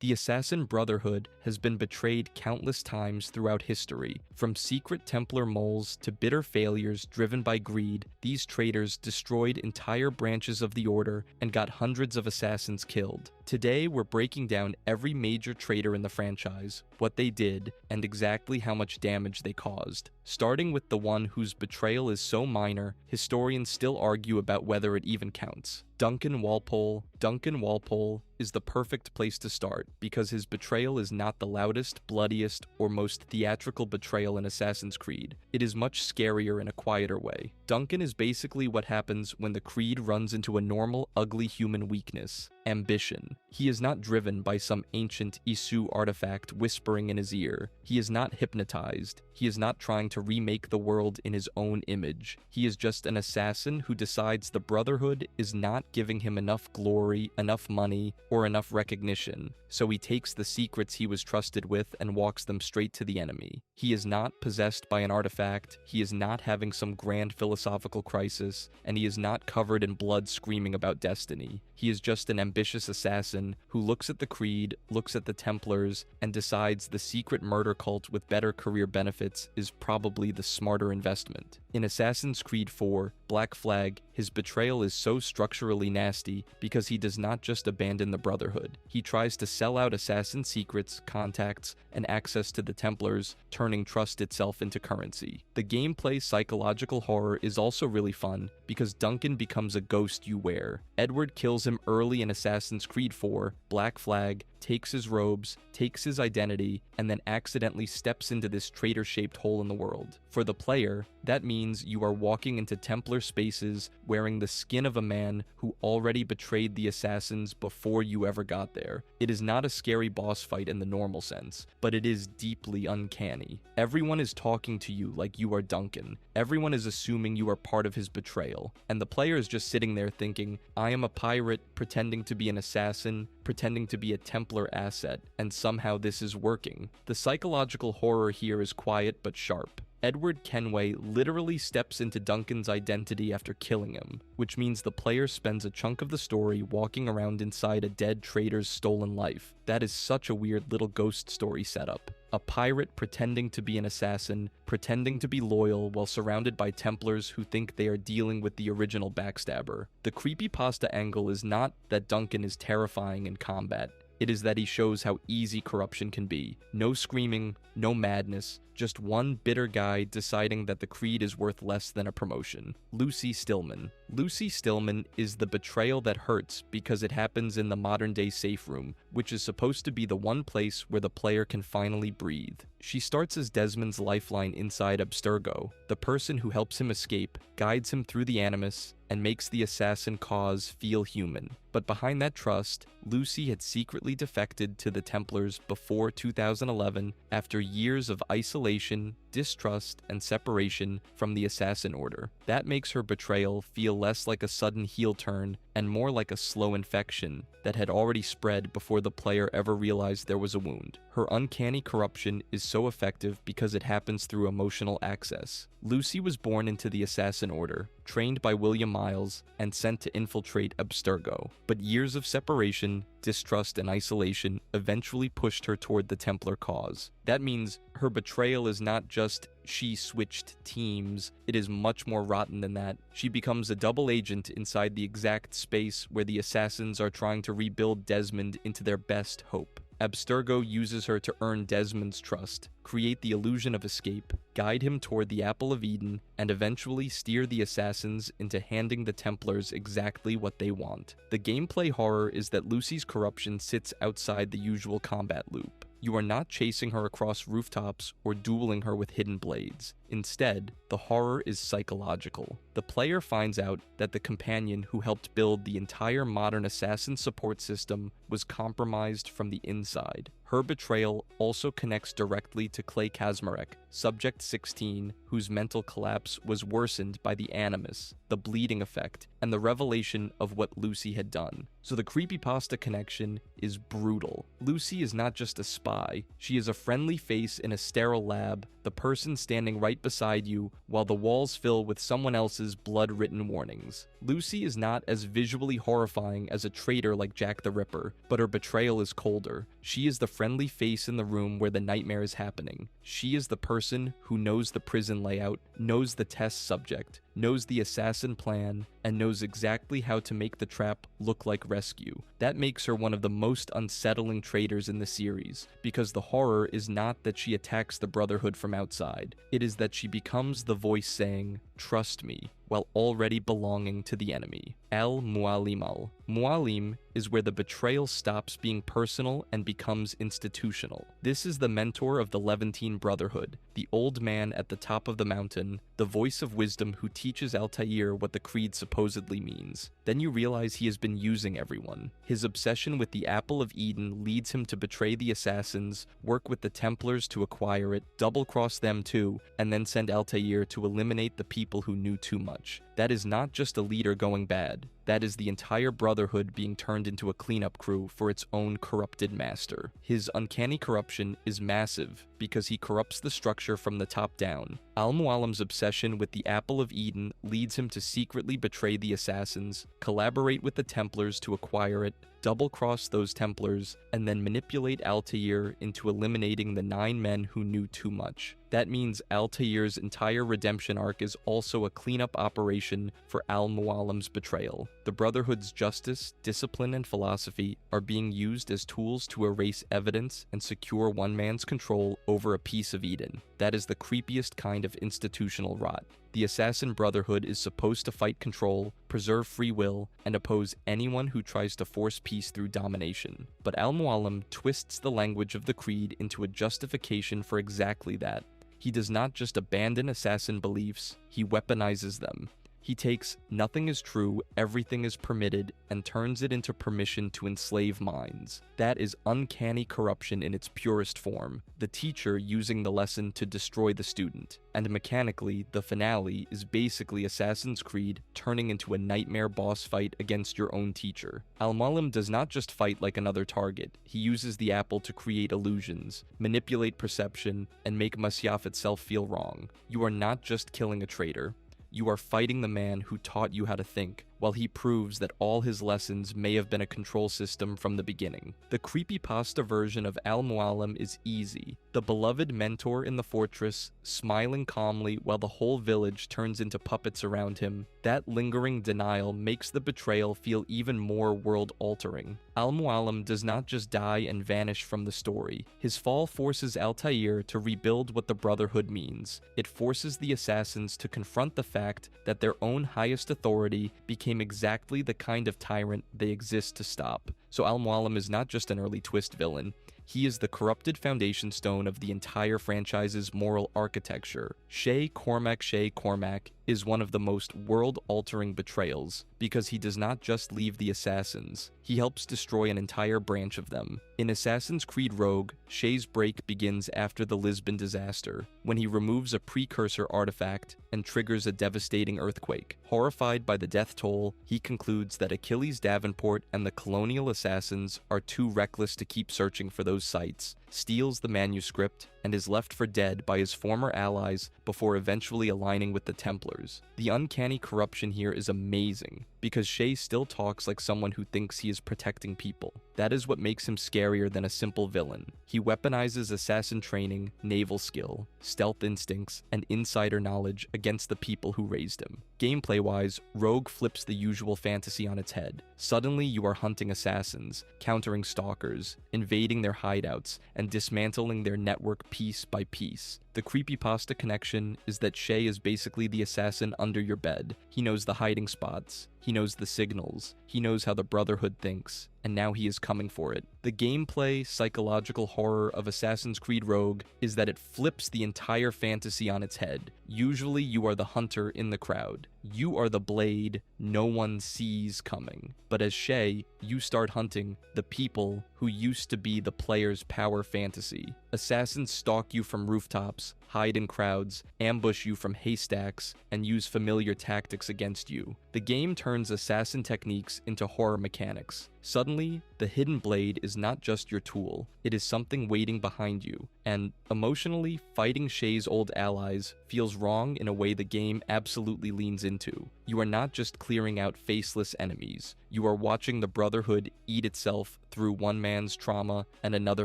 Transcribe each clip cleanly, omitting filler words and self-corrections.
The Assassin Brotherhood has been betrayed countless times throughout history. From secret Templar moles to bitter failures driven by greed, these traitors destroyed entire branches of the Order and got hundreds of assassins killed. Today, we're breaking down every major traitor in the franchise, what they did, and exactly how much damage they caused. Starting with the one whose betrayal is so minor, historians still argue about whether it even counts. Duncan Walpole. Duncan Walpole is the perfect place to start because his betrayal is not the loudest, bloodiest, or most theatrical betrayal in Assassin's Creed. It is much scarier in a quieter way. Duncan is basically what happens when the Creed runs into a normal, ugly human weakness: ambition. He is not driven by some ancient Isu artifact whispering in his ear. He is not hypnotized. He is not trying to remake the world in his own image. He is just an assassin who decides the Brotherhood is not giving him enough glory, enough money, or enough recognition, so he takes the secrets he was trusted with and walks them straight to the enemy. He is not possessed by an artifact, he is not having some grand philosophical crisis, and he is not covered in blood screaming about destiny. He is just an ambitious assassin who looks at the Creed, looks at the Templars, and decides the secret murder cult with better career benefits is probably the smarter investment. In Assassin's Creed 4, Black Flag, his betrayal is so structurally nasty because he does not just abandon the Brotherhood. He tries to sell out assassin secrets, contacts, and access to the Templars, turning trust itself into currency. The gameplay psychological horror is also really fun because Duncan becomes a ghost you wear. Edward kills him early in Assassin's Creed 4, Black Flag takes his robes, takes his identity, and then accidentally steps into this traitor-shaped hole in the world. For the player, that means you are walking into Templar spaces wearing the skin of a man who already betrayed the assassins before you ever got there. It is not a scary boss fight in the normal sense, but it is deeply uncanny. Everyone is talking to you like you are Duncan. Everyone is assuming you are part of his betrayal, and the player is just sitting there thinking, I am a pirate pretending to be an assassin, pretending to be a Templar asset, and somehow this is working. The psychological horror here is quiet but sharp. Edward Kenway literally steps into Duncan's identity after killing him, which means the player spends a chunk of the story walking around inside a dead traitor's stolen life. That is such a weird little ghost story setup. A pirate pretending to be an assassin, pretending to be loyal while surrounded by Templars who think they are dealing with the original backstabber. The creepypasta angle is not that Duncan is terrifying in combat. It is that he shows how easy corruption can be. No screaming, no madness, just one bitter guy deciding that the Creed is worth less than a promotion. Lucy Stillman. Lucy Stillman is the betrayal that hurts because it happens in the modern-day safe room, which is supposed to be the one place where the player can finally breathe. She starts as Desmond's lifeline inside Abstergo, the person who helps him escape, guides him through the Animus, and makes the assassin cause feel human. But behind that trust, Lucy had secretly defected to the Templars before 2011 after years of isolation, distrust, and separation from the Assassin Order. That makes her betrayal feel less like a sudden heel turn and more like a slow infection that had already spread before the player ever realized there was a wound. Her uncanny corruption is so effective because it happens through emotional access. Lucy was born into the Assassin Order, trained by William Miles, and sent to infiltrate Abstergo. But years of separation, distrust, and isolation eventually pushed her toward the Templar cause. That means her betrayal is not just she switched teams, it is much more rotten than that. She becomes a double agent inside the exact space where the assassins are trying to rebuild Desmond into their best hope. Abstergo uses her to earn Desmond's trust, create the illusion of escape, guide him toward the Apple of Eden, and eventually steer the assassins into handing the Templars exactly what they want. The gameplay horror is that Lucy's corruption sits outside the usual combat loop. You are not chasing her across rooftops or dueling her with hidden blades. Instead, the horror is psychological. The player finds out that the companion who helped build the entire modern assassin support system was compromised from the inside. Her betrayal also connects directly to Clay Kazmarek, Subject 16, whose mental collapse was worsened by the Animus, the bleeding effect, and the revelation of what Lucy had done. So the creepypasta connection is brutal. Lucy is not just a spy, she is a friendly face in a sterile lab, the person standing right beside you while the walls fill with someone else's blood-written warnings. Lucy is not as visually horrifying as a traitor like Jack the Ripper, but her betrayal is colder. She is the friendly face in the room where the nightmare is happening. She is the person who knows the prison layout, knows the test subject, knows the assassin plan, and knows exactly how to make the trap look like rescue. That makes her one of the most unsettling traitors in the series, because the horror is not that she attacks the Brotherhood from outside, it is that she becomes the voice saying, "Trust me," while already belonging to the enemy. Al-Mualim. Mualim is where the betrayal stops being personal and becomes institutional. This is the mentor of the Levantine Brotherhood, the old man at the top of the mountain, the voice of wisdom who teaches Altair what the creed supposedly means. Then you realize he has been using everyone. His obsession with the Apple of Eden leads him to betray the assassins, work with the Templars to acquire it, double-cross them too, and then send Altair to eliminate the people who knew too much. That is not just a leader going bad. That is the entire Brotherhood being turned into a cleanup crew for its own corrupted master. His uncanny corruption is massive because he corrupts the structure from the top down. Al-Mualim's obsession with the Apple of Eden leads him to secretly betray the assassins, collaborate with the Templars to acquire it, double-cross those Templars, and then manipulate Altair into eliminating the 9 men who knew too much. That means Altair's entire redemption arc is also a cleanup operation for Al-Mualim's betrayal. The Brotherhood's justice, discipline, and philosophy are being used as tools to erase evidence and secure one man's control over a piece of Eden. That is the creepiest kind of institutional rot. The Assassin Brotherhood is supposed to fight control, preserve free will, and oppose anyone who tries to force peace through domination. But Al-Mualim twists the language of the creed into a justification for exactly that. He does not just abandon assassin beliefs, he weaponizes them. He takes "nothing is true, everything is permitted," and turns it into permission to enslave minds. That is uncanny corruption in its purest form, the teacher using the lesson to destroy the student. And mechanically, the finale is basically Assassin's Creed turning into a nightmare boss fight against your own teacher. Al-Mualim does not just fight like another target, he uses the apple to create illusions, manipulate perception, and make Masyaf itself feel wrong. You are not just killing a traitor. You are fighting the man who taught you how to think, while he proves that all his lessons may have been a control system from the beginning. The creepypasta version of Al-Mualim is easy. The beloved mentor in the fortress, smiling calmly while the whole village turns into puppets around him. That lingering denial makes the betrayal feel even more world-altering. Al-Mualim does not just die and vanish from the story. His fall forces Altair to rebuild what the Brotherhood means. It forces the assassins to confront the fact that their own highest authority became exactly the kind of tyrant they exist to stop. So Al-Mualim is not just an early twist villain. He is the corrupted foundation stone of the entire franchise's moral architecture. Shay Cormac is one of the most world-altering betrayals, because he does not just leave the assassins, he helps destroy an entire branch of them. In Assassin's Creed Rogue, Shay's break begins after the Lisbon disaster, when he removes a precursor artifact and triggers a devastating earthquake. Horrified by the death toll, he concludes that Achilles Davenport and the colonial assassins are too reckless to keep searching for those sites, steals the manuscript, and is left for dead by his former allies before eventually aligning with the Templars. The uncanny corruption here is amazing, because Shay still talks like someone who thinks he is protecting people. That is what makes him scarier than a simple villain. He weaponizes assassin training, naval skill, stealth instincts, and insider knowledge against the people who raised him. Gameplay-wise, Rogue flips the usual fantasy on its head. Suddenly you are hunting assassins, countering stalkers, invading their hideouts, and dismantling their network piece by piece. The creepypasta connection is that Shay is basically the assassin under your bed. He knows the hiding spots, he knows the signals, he knows how the Brotherhood thinks, and now he is coming for it. The gameplay, psychological horror of Assassin's Creed Rogue is that it flips the entire fantasy on its head. Usually you are the hunter in the crowd. You are the blade no one sees coming. But as Shay, you start hunting the people who used to be the player's power fantasy. Assassins stalk you from rooftops, hide in crowds, ambush you from haystacks, and use familiar tactics against you. The game turns assassin techniques into horror mechanics. Suddenly, the hidden blade is not just your tool, it is something waiting behind you, and emotionally, fighting Shay's old allies feels wrong in a way the game absolutely leans into. You are not just clearing out faceless enemies, you are watching the Brotherhood eat itself through one man's trauma and another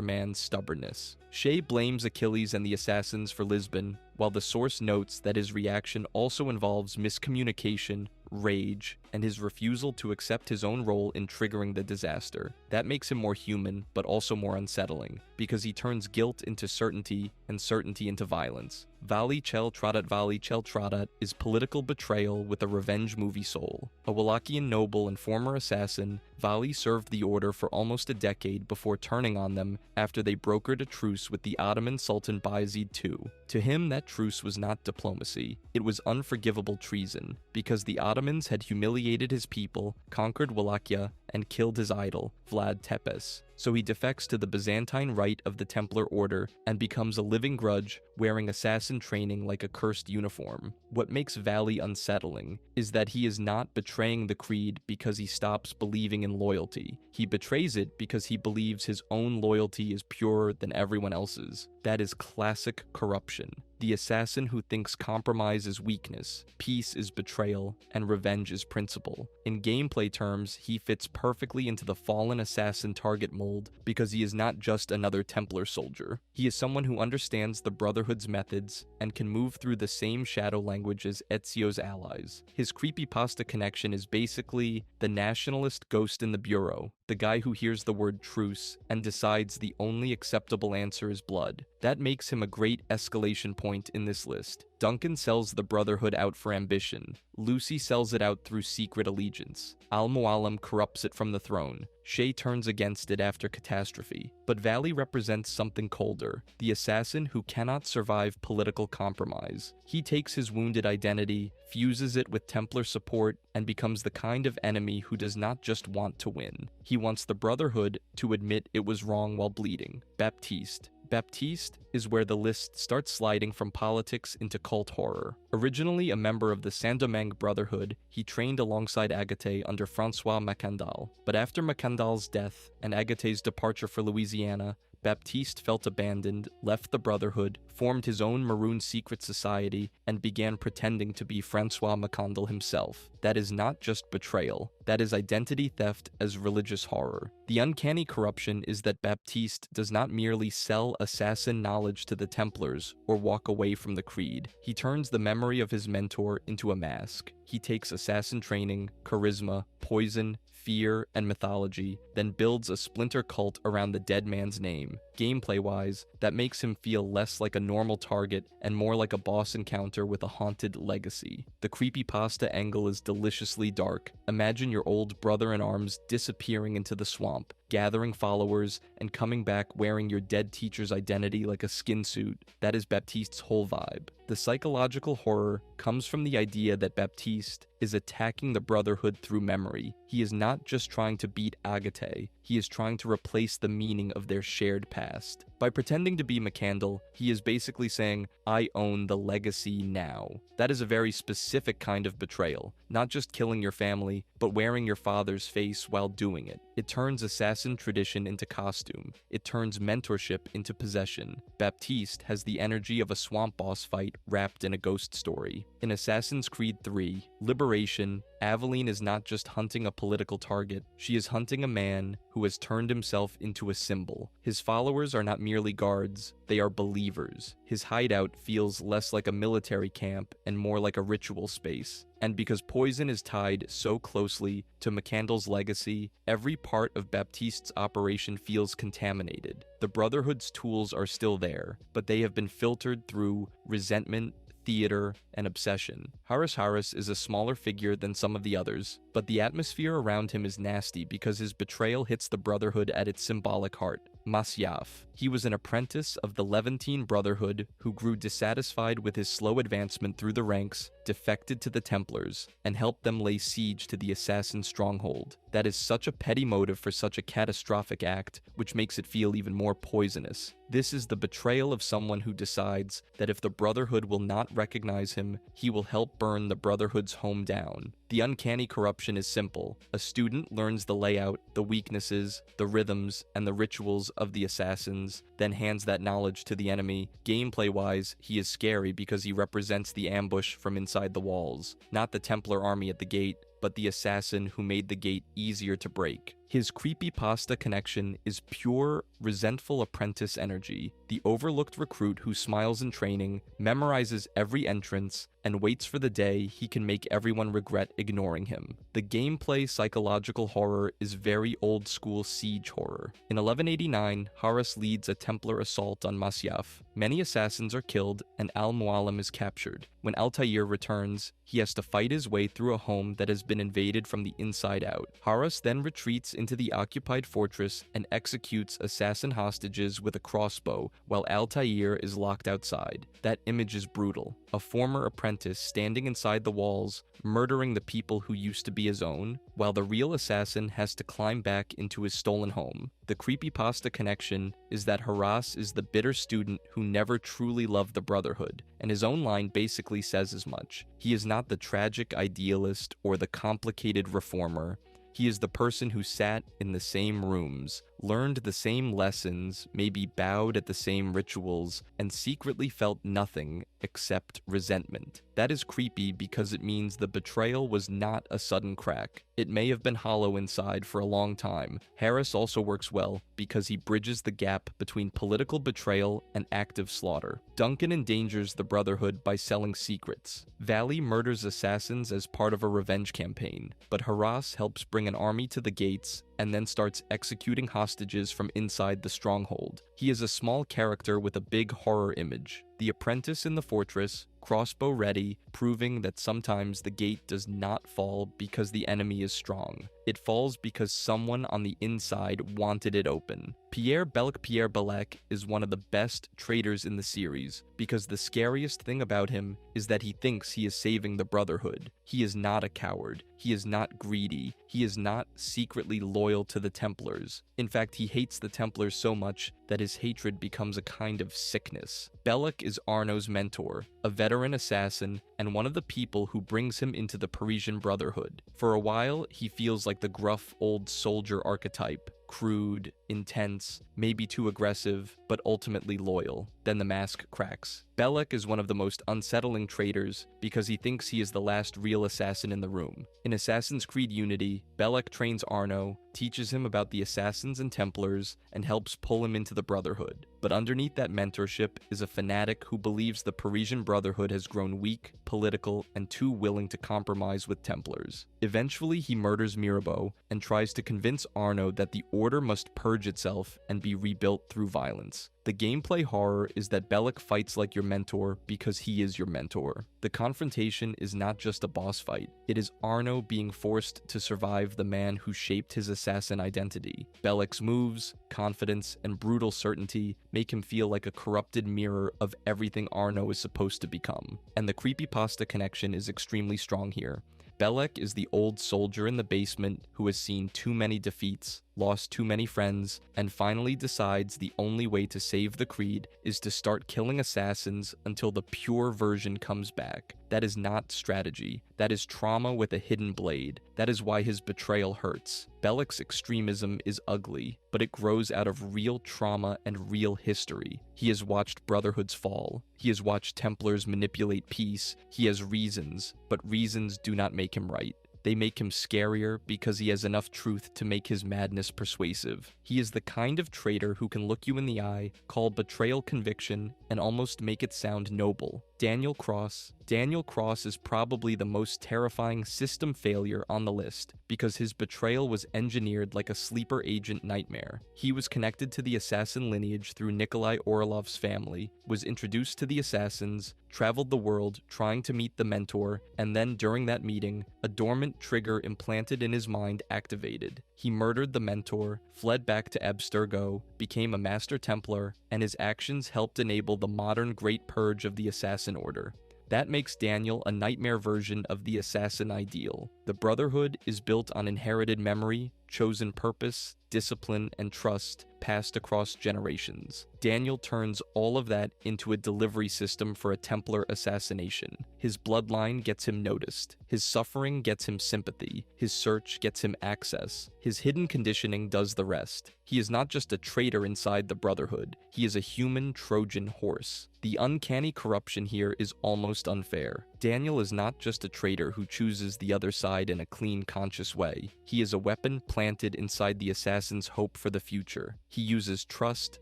man's stubbornness. Shay blames Achilles and the assassins for Lisbon, while the source notes that his reaction also involves miscommunication, rage, and his refusal to accept his own role in triggering the disaster. That makes him more human, but also more unsettling, because he turns guilt into certainty and certainty into violence. Vali Chel Tradat is political betrayal with a revenge movie soul. A Wallachian noble and former assassin, Vali served the order for almost a decade before turning on them after they brokered a truce with the Ottoman Sultan Bayezid II. To him, that truce was not diplomacy, it was unforgivable treason, because the Ottomans had humiliated his people, conquered Wallachia, and killed his idol, Vlad Tepes. So he defects to the Byzantine Rite of the Templar Order and becomes a living grudge, wearing assassin training like a cursed uniform. What makes Vali unsettling is that he is not betraying the creed because he stops believing in loyalty. He betrays it because he believes his own loyalty is purer than everyone else's. That is classic corruption. The assassin who thinks compromise is weakness, peace is betrayal, and revenge is principle. In gameplay terms, he fits perfectly into the fallen assassin target mold because he is not just another Templar soldier. He is someone who understands the Brotherhood's methods and can move through the same shadow language as Ezio's allies. His creepypasta connection is basically the nationalist ghost in the bureau, the guy who hears the word truce and decides the only acceptable answer is blood. That makes him a great escalation point in this list. Duncan sells the Brotherhood out for ambition. Lucy sells it out through secret allegiance. Al-Mualim corrupts it from the throne. Shay turns against it after catastrophe. But Vali represents something colder, the assassin who cannot survive political compromise. He takes his wounded identity, fuses it with Templar support, and becomes the kind of enemy who does not just want to win. He wants the Brotherhood to admit it was wrong while bleeding. Baptiste. Baptiste is where the list starts sliding from politics into cult horror. Originally a member of the Saint-Domingue Brotherhood, he trained alongside Agathe under François Macandal. But after Macandal's death and Agathe's departure for Louisiana, Baptiste felt abandoned, left the Brotherhood, formed his own maroon secret society, and began pretending to be François Macandal himself. That is not just betrayal, that is identity theft as religious horror. The uncanny corruption is that Baptiste does not merely sell assassin knowledge to the Templars or walk away from the creed. He turns the memory of his mentor into a mask. He takes assassin training, charisma, poison, fear, and mythology, then builds a splinter cult around the dead man's name. Gameplay-wise, that makes him feel less like a normal target and more like a boss encounter with a haunted legacy. The creepypasta angle is deliciously dark. Imagine your old brother-in-arms disappearing into the swamp, gathering followers, and coming back wearing your dead teacher's identity like a skin suit. That is Baptiste's whole vibe. The psychological horror comes from the idea that Baptiste is attacking the Brotherhood through memory. He is not just trying to beat Agathe, he is trying to replace the meaning of their shared past. By pretending to be Macandal, he is basically saying, I own the legacy now. That is a very specific kind of betrayal, not just killing your family, but wearing your father's face while doing it. It turns assassin tradition into costume. It turns mentorship into possession. Baptiste has the energy of a swamp boss fight wrapped in a ghost story. In Assassin's Creed 3, Liberation, Aveline is not just hunting a political target, she is hunting a man who has turned himself into a symbol. His followers are not merely guards, they are believers. His hideout feels less like a military camp and more like a ritual space. And because poison is tied so closely to Macandal's legacy, every part of Baptiste's operation feels contaminated. The Brotherhood's tools are still there, but they have been filtered through resentment, theater, and obsession. Harris is a smaller figure than some of the others, but but the atmosphere around him is nasty because his betrayal hits the Brotherhood at its symbolic heart. Masyaf. He was an apprentice of the Levantine Brotherhood who grew dissatisfied with his slow advancement through the ranks, defected to the Templars, and helped them lay siege to the assassin stronghold. That is such a petty motive for such a catastrophic act, which makes it feel even more poisonous. This is the betrayal of someone who decides that if the Brotherhood will not recognize him, he will help burn the Brotherhood's home down. The uncanny corruption is simple. A student learns the layout, the weaknesses, the rhythms, and the rituals of the assassins, then hands that knowledge to the enemy. Gameplay-wise, he is scary because he represents the ambush from inside the walls. Not the Templar army at the gate, but the assassin who made the gate easier to break. His creepypasta connection is pure, resentful apprentice energy, the overlooked recruit who smiles in training, memorizes every entrance, and waits for the day he can make everyone regret ignoring him. The gameplay psychological horror is very old-school siege horror. In 1189, Haras leads a Templar assault on Masyaf. Many assassins are killed, and Al-Mualim is captured. When Altair returns, he has to fight his way through a home that has been invaded from the inside out. Haras then retreats into the occupied fortress and executes assassin hostages with a crossbow while Altair is locked outside. That image is brutal. A former apprentice standing inside the walls, murdering the people who used to be his own, while the real assassin has to climb back into his stolen home. The creepypasta connection is that Haras is the bitter student who never truly loved the Brotherhood, and his own line basically says as much. He is not the tragic idealist or the complicated reformer. He is the person who sat in the same rooms, learned the same lessons, maybe bowed at the same rituals, and secretly felt nothing except resentment. That is creepy because it means the betrayal was not a sudden crack. It may have been hollow inside for a long time. Haras also works well because he bridges the gap between political betrayal and active slaughter. Duncan endangers the Brotherhood by selling secrets. Valley murders assassins as part of a revenge campaign, but Haras helps bring an army to the gates and then starts executing hostages from inside the stronghold. He is a small character with a big horror image. The apprentice in the fortress, crossbow ready, proving that sometimes the gate does not fall because the enemy is strong. It falls because someone on the inside wanted it open. Pierre Belek is one of the best traitors in the series, because the scariest thing about him is that he thinks he is saving the Brotherhood. He is not a coward. He is not greedy. He is not secretly loyal to the Templars. In fact, he hates the Templars so much that his hatred becomes a kind of sickness. Belek is Arno's mentor, a veteran assassin, and one of the people who brings him into the Parisian Brotherhood. For a while, he feels like the gruff old soldier archetype, crude, intense, maybe too aggressive, but ultimately loyal. Then the mask cracks. Belek is one of the most unsettling traitors because he thinks he is the last real assassin in the room. In Assassin's Creed Unity, Belek trains Arno, teaches him about the assassins and Templars, and helps pull him into the Brotherhood. But underneath that mentorship is a fanatic who believes the Parisian Brotherhood has grown weak, political, and too willing to compromise with Templars. Eventually, he murders Mirabeau and tries to convince Arno that the Order must purge itself and be rebuilt through violence. The gameplay horror is that Belek fights like your mentor because he is your mentor. The confrontation is not just a boss fight, it is Arno being forced to survive the man who shaped his assassin identity. Belek's moves, confidence, and brutal certainty make him feel like a corrupted mirror of everything Arno is supposed to become. And the creepypasta connection is extremely strong here. Belek is the old soldier in the basement who has seen too many defeats, lost too many friends, and finally decides the only way to save the Creed is to start killing assassins until the pure version comes back. That is not strategy. That is trauma with a hidden blade. That is why his betrayal hurts. Belek's extremism is ugly, but it grows out of real trauma and real history. He has watched Brotherhoods fall. He has watched Templars manipulate peace. He has reasons, but reasons do not make him right. They make him scarier because he has enough truth to make his madness persuasive. He is the kind of traitor who can look you in the eye, call betrayal conviction, and almost make it sound noble. Daniel Cross. Daniel Cross is probably the most terrifying system failure on the list because his betrayal was engineered like a sleeper agent nightmare. He was connected to the assassin lineage through Nikolai Orlov's family, was introduced to the assassins, traveled the world trying to meet the mentor, and then during that meeting, a dormant trigger implanted in his mind activated. He murdered the mentor, fled back to Abstergo, became a Master Templar, and his actions helped enable the modern Great Purge of the Assassin Order. That makes Daniel a nightmare version of the assassin ideal. The Brotherhood is built on inherited memory, chosen purpose, discipline, and trust passed across generations. Daniel turns all of that into a delivery system for a Templar assassination. His bloodline gets him noticed. His suffering gets him sympathy. His search gets him access. His hidden conditioning does the rest. He is not just a traitor inside the Brotherhood. He is a human Trojan horse. The uncanny corruption here is almost unfair. Daniel is not just a traitor who chooses the other side in a clean, conscious way. He is a weapon planted inside the assassin's hope for the future. He uses trust,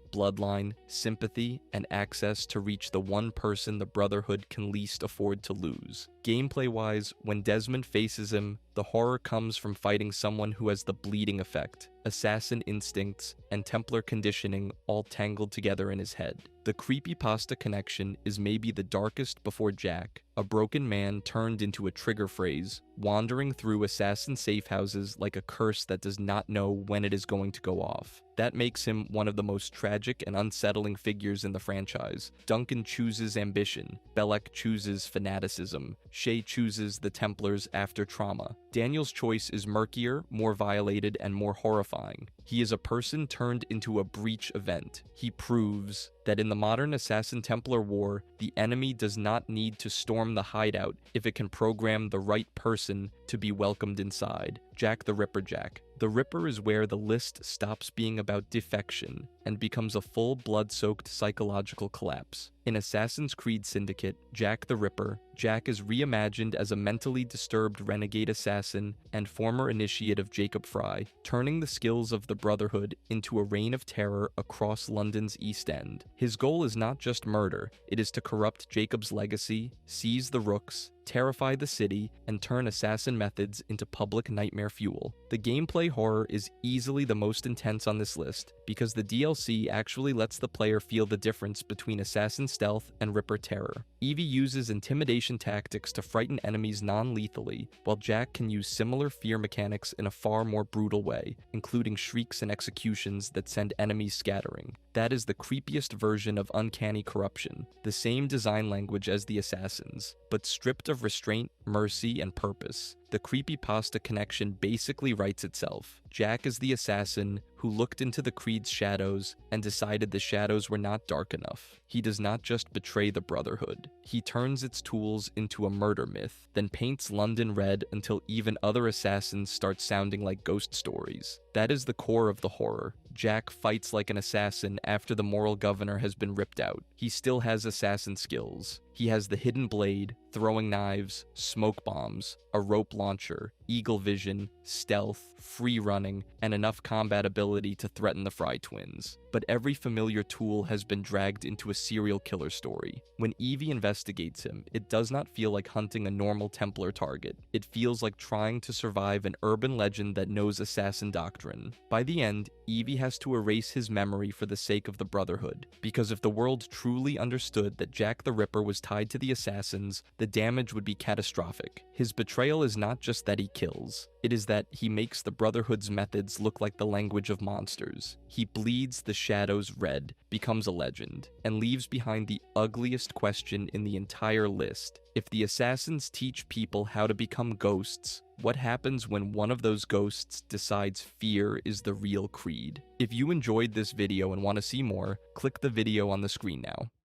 bloodline, sympathy, and access to reach the one person the Brotherhood can least afford to lose. Gameplay-wise, when Desmond faces him, the horror comes from fighting someone who has the bleeding effect, assassin instincts, and Templar conditioning all tangled together in his head. The creepypasta connection is maybe the darkest before Jack, a broken man turned into a trigger phrase, wandering through assassin safe houses like a curse that does not know when it is going to go off. That makes him one of the most tragic and unsettling figures in the franchise. Duncan chooses ambition, Belek chooses fanaticism, Shay chooses the Templars after trauma. Daniel's choice is murkier, more violated, and more horrifying. He is a person turned into a breach event. He proves that in the modern Assassin-Templar war, the enemy does not need to storm the hideout if it can program the right person to be welcomed inside. Jack the Ripper Jack. The Ripper is where the list stops being about defection and becomes a full blood-soaked psychological collapse. In Assassin's Creed Syndicate, Jack the Ripper, Jack is reimagined as a mentally disturbed renegade assassin and former initiate of Jacob Fry, turning the skills of the Brotherhood into a reign of terror across London's East End. His goal is not just murder, it is to corrupt Jacob's legacy, seize the Rooks, terrify the city, and turn assassin methods into public nightmare fuel. The gameplay horror is easily the most intense on this list, because the DLC actually lets the player feel the difference between assassin stealth and Ripper terror. Evie uses intimidation tactics to frighten enemies non-lethally, while Jack can use similar fear mechanics in a far more brutal way, including shrieks and executions that send enemies scattering. That is the creepiest version of uncanny corruption, the same design language as the assassins, but stripped of restraint, mercy, and purpose. The creepypasta connection basically writes itself. Jack is the assassin who looked into the Creed's shadows and decided the shadows were not dark enough. He does not just betray the Brotherhood. He turns its tools into a murder myth, then paints London red until even other assassins start sounding like ghost stories. That is the core of the horror. Jack fights like an assassin after the moral governor has been ripped out. He still has assassin skills. He has the hidden blade, throwing knives, smoke bombs, a rope launcher, eagle vision, stealth, free running, and enough combat ability to threaten the Fry twins. But every familiar tool has been dragged into a serial killer story. When Evie investigates him, it does not feel like hunting a normal Templar target. It feels like trying to survive an urban legend that knows assassin doctrine. By the end, Evie has to erase his memory for the sake of the Brotherhood, because if the world truly understood that Jack the Ripper was tied to the assassins, the damage would be catastrophic. His betrayal is not just that he kills, it is that he makes the Brotherhood's methods look like the language of monsters. He bleeds the shadows red, becomes a legend, and leaves behind the ugliest question in the entire list. If the assassins teach people how to become ghosts, what happens when one of those ghosts decides fear is the real creed? If you enjoyed this video and want to see more, click the video on the screen now.